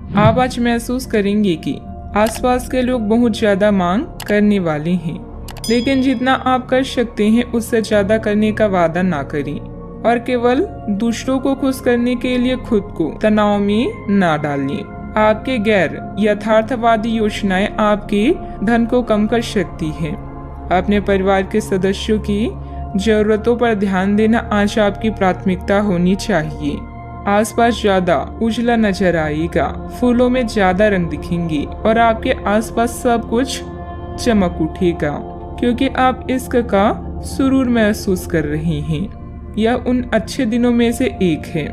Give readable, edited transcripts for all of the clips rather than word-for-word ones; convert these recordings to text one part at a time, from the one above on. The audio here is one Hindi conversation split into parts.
आप आज महसूस करेंगे कि आसपास के लोग बहुत ज्यादा मांग करने वाले हैं, लेकिन जितना आप कर सकते हैं उससे ज्यादा करने का वादा ना करें और केवल दूसरों को खुश करने के लिए खुद को तनाव में ना डालें। आपके गैर यथार्थवादी योजनाएं आपके धन को कम कर सकती हैं। अपने परिवार के सदस्यों की जरूरतों पर ध्यान देना आज आपकी प्राथमिकता होनी चाहिए। आसपास ज्यादा उजला नजर आएगा, फूलों में ज्यादा रंग दिखेंगे और आपके आसपास सब कुछ चमक उठेगा, क्योंकि आप इश्क का सुरूर महसूस कर रहे हैं। यह उन अच्छे दिनों में से एक है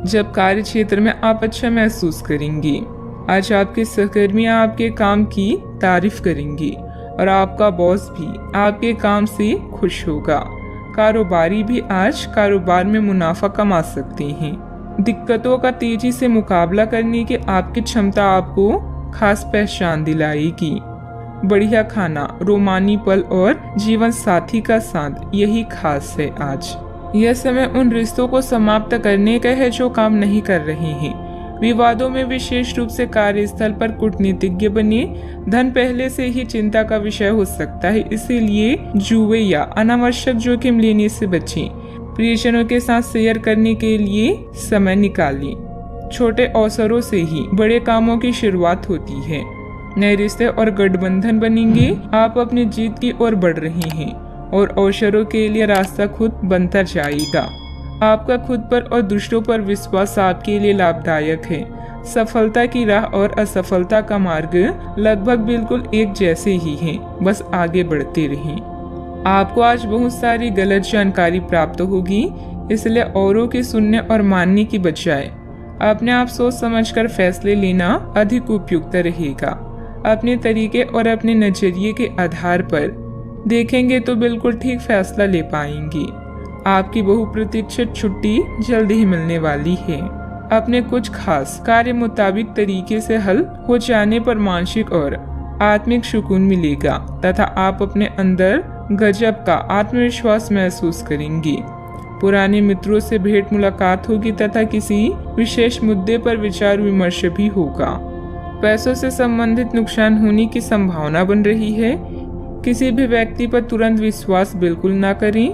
जब कार्य क्षेत्र में आप अच्छा महसूस करेंगे। आज आपके सहकर्मी आपके काम की तारीफ करेंगे और आपका बॉस भी आपके काम से खुश होगा। कारोबारी भी आज कारोबार में मुनाफा कमा सकते हैं। दिक्कतों का तेजी से मुकाबला करने की आपकी क्षमता आपको खास पहचान दिलाएगी। बढ़िया खाना, रोमानी पल और जीवन साथी का साथ, यही खास है आज। यह समय उन रिश्तों को समाप्त करने का है जो काम नहीं कर रहे हैं। विवादों में विशेष रूप से कार्यस्थल पर कूटनीतिज्ञ बने। धन पहले से ही चिंता का विषय हो सकता है, इसीलिए जुए या अनावश्यक जोखिम लेने से बचें। प्रियजनों के साथ शेयर करने के लिए समय निकालें। छोटे अवसरों से ही बड़े कामों की शुरुआत होती है। नए रिश्ते और गठबंधन बनेंगे। आप अपनी जीत की ओर बढ़ रहे हैं और अवसरों के लिए रास्ता खुद बनता जाएगा। आपका खुद पर और दूसरों पर विश्वास आपके लिए लाभदायक है। सफलता की राह और असफलता का मार्ग लगभग बिल्कुल एक जैसे ही हैं, बस आगे बढ़ते रहें। आपको आज बहुत सारी गलत जानकारी प्राप्त होगी, इसलिए औरों की सुनने और मानने की बजाय अपने आप सोच समझकर फैसले लेना अधिक उपयुक्त रहेगा। अपने तरीके और अपने नजरिए के आधार पर देखेंगे तो बिल्कुल ठीक फैसला ले पाएंगे। आपकी बहुप्रतीक्षित छुट्टी जल्दी ही मिलने वाली है। अपने कुछ खास कार्य मुताबिक तरीके से हल हो जाने पर मानसिक और आत्मिक सुकून मिलेगा तथा आप अपने अंदर गजब का आत्मविश्वास महसूस करेंगे। पुराने मित्रों से भेंट मुलाकात होगी तथा किसी विशेष मुद्दे पर विचार विमर्श भी होगा। पैसों से संबंधित नुकसान होने की संभावना बन रही है। किसी भी व्यक्ति पर तुरंत विश्वास बिल्कुल ना करें।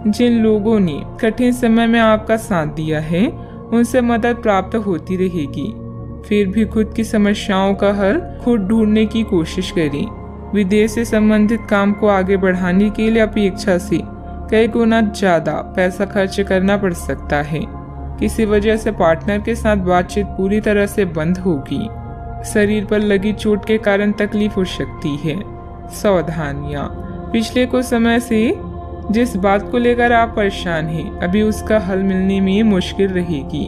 जिन लोगों ने कठिन समय में आपका साथ दिया है उनसे मदद प्राप्त होती रहेगी। फिर भी खुद की समस्याओं का हल खुद ढूंढने की कोशिश करें। विदेश से संबंधित काम को आगे बढ़ाने के लिए अपेक्षा से कई गुना ज्यादा पैसा खर्च करना पड़ सकता है। किसी वजह से पार्टनर के साथ बातचीत पूरी तरह से बंद होगी। शरीर पर लगी चोट के कारण तकलीफ हो सकती है। सावधानियां। पिछले कुछ समय से जिस बात को लेकर आप परेशान हैं, अभी उसका हल मिलने में मुश्किल रहेगी,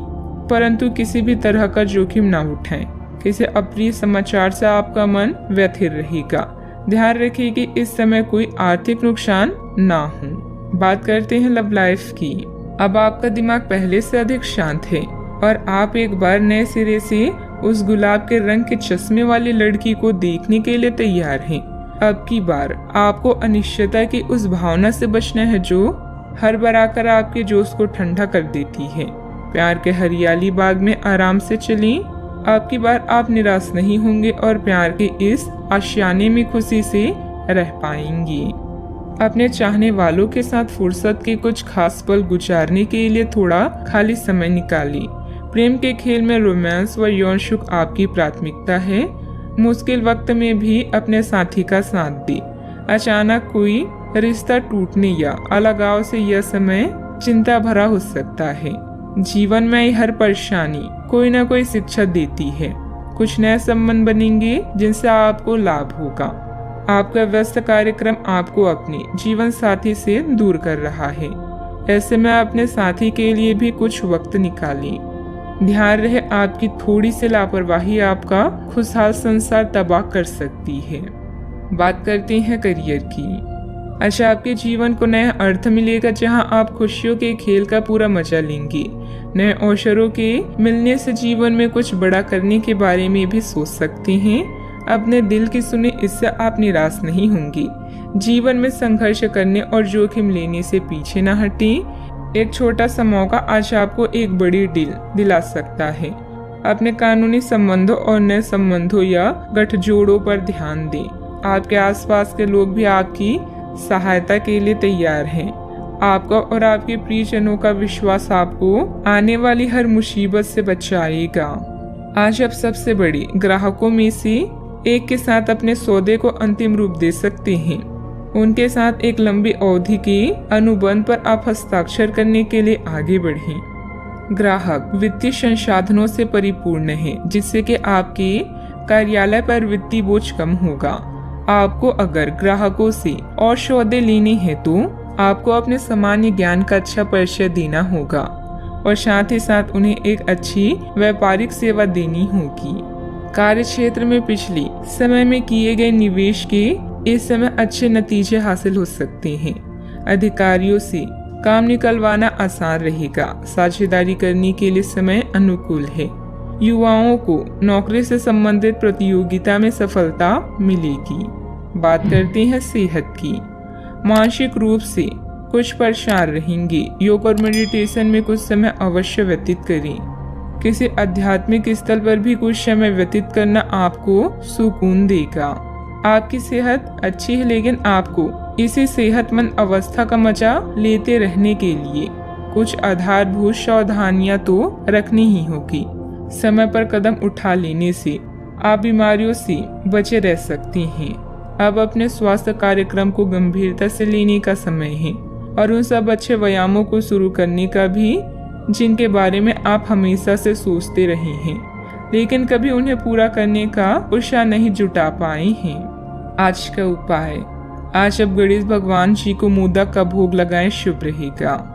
परंतु किसी भी तरह का जोखिम ना उठाएं। किसी अप्रिय समाचार से आपका मन व्यथित रहेगा। ध्यान रखिए कि इस समय कोई आर्थिक नुकसान ना हो। बात करते हैं लव लाइफ की। अब आपका दिमाग पहले से अधिक शांत है और आप एक बार नए सिरे से उस गुलाब के रंग के चश्मे वाली लड़की को देखने के लिए तैयार हैं। अब की बार आपको अनिश्चितता की उस भावना से बचना है जो हर बार आकर आपके जोश को ठंडा कर देती है। प्यार के हरियाली बाग में आराम से चलें। अब की बार आप निराश नहीं होंगे और प्यार के इस आशियाने में खुशी से रह पाएंगी। अपने चाहने वालों के साथ फुर्सत के कुछ खास पल गुजारने के लिए थोड़ा खाली समय निकालें। प्रेम के खेल में रोमांस व यौन सुख आपकी प्राथमिकता है। मुश्किल वक्त में भी अपने साथी का साथ दे। अचानक कोई रिश्ता टूटने या अलगाव से यह समय चिंता भरा हो सकता है। जीवन में हर परेशानी कोई ना कोई शिक्षा देती है। कुछ नए संबंध बनेंगे जिनसे आपको लाभ होगा। आपका व्यस्त कार्यक्रम आपको अपने जीवन साथी से दूर कर रहा है। ऐसे में अपने साथी के लिए भी कुछ वक्त निकालें। ध्यान रहे आपकी थोड़ी सी लापरवाही आपका खुशहाल संसार तबाह कर सकती है। बात करते हैं करियर की। अच्छा, आपके जीवन को नया अर्थ मिलेगा जहां आप खुशियों के खेल का पूरा मजा लेंगे। नए अवसरों के मिलने से जीवन में कुछ बड़ा करने के बारे में भी सोच सकते हैं। अपने दिल की सुने, इससे आप निराश नहीं होंगे। जीवन में संघर्ष करने और जोखिम लेने से पीछे न हटें। एक छोटा सा मौका आज आपको एक बड़ी डील दिला सकता है। अपने कानूनी संबंधों और नए संबंधों या गठजोड़ों पर ध्यान दें। आपके आसपास के लोग भी आपकी सहायता के लिए तैयार हैं। आपका और आपके प्रियजनों का विश्वास आपको आने वाली हर मुसीबत से बचाएगा। आज आप सबसे बड़े ग्राहकों में से एक के साथ अपने सौदे को अंतिम रूप दे सकते हैं। उनके साथ एक लंबी अवधि के अनुबंध पर आप हस्ताक्षर करने के लिए आगे बढ़ें। ग्राहक वित्तीय संसाधनों से परिपूर्ण है, जिससे कि आपके कार्यालय पर वित्तीय बोझ कम होगा। आपको अगर ग्राहकों से और सौदे लेने हैं तो आपको अपने सामान्य ज्ञान का अच्छा परिचय देना होगा और साथ ही साथ उन्हें एक अच्छी व्यापारिक सेवा देनी होगी। कार्य क्षेत्र में पिछले समय में किए गए निवेश के इस समय अच्छे नतीजे हासिल हो सकते हैं। अधिकारियों से काम निकलवाना आसान रहेगा। साझेदारी करने के लिए समय अनुकूल है। युवाओं को नौकरी से संबंधित प्रतियोगिता में सफलता मिलेगी। बात करते हैं सेहत की। मानसिक रूप से कुछ परेशान रहेंगे। योग और मेडिटेशन में कुछ समय अवश्य व्यतीत करें। किसी आध्यात्मिक स्थल पर भी कुछ समय व्यतीत करना आपको सुकून देगा। आपकी सेहत अच्छी है, लेकिन आपको इसी सेहतमंद अवस्था का मजा लेते रहने के लिए कुछ आधारभूत सावधानियां तो रखनी ही होगी। समय पर कदम उठा लेने से आप बीमारियों से बचे रह सकते हैं। अब अपने स्वास्थ्य कार्यक्रम को गंभीरता से लेने का समय है और उन सब अच्छे व्यायामों को शुरू करने का भी जिनके बारे में आप हमेशा से सोचते रहे हैं, लेकिन कभी उन्हें पूरा करने का उत्साह नहीं जुटा पाए हैं। आज का उपाय, आज अब गणेश भगवान जी को मोदक का भोग लगाएं, शुभ रहेगा।